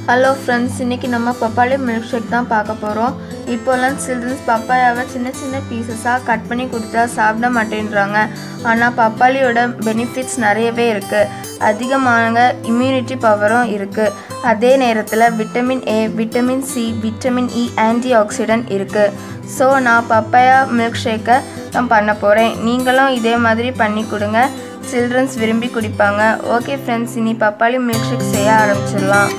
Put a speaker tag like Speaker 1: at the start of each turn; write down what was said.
Speaker 1: Hello friends, இன்றைக்கி நம்ம பப்பாளி மில்க் ஷேக் தான் பார்க்க போகிறோம். இப்போலாம் சில்ட்ரன்ஸ் பப்பாயாவை சின்ன சின்ன பீசஸாக கட் பண்ணி கொடுத்தா சாப்பிட மாட்டேன்றாங்க. ஆனால் பப்பாளியோட பெனிஃபிட்ஸ் நிறையவே இருக்குது. அதிகமான இம்யூனிட்டி பவரும் இருக்குது. அதே நேரத்தில் vitamin A, vitamin C, vitamin E, anti accident இருக்குது. ஸோ நான் பப்பாயா மில்க் ஷேக்கை தான் பண்ண போகிறேன். நீங்களும் இதே மாதிரி பண்ணி கொடுங்க. சில்ட்ரன்ஸ் விரும்பி குடிப்பாங்க. ஓகே ஃப்ரெண்ட்ஸ், இனி பப்பாளி மில்க் ஷேக் செய்ய ஆரம்பிச்சிடலாம்.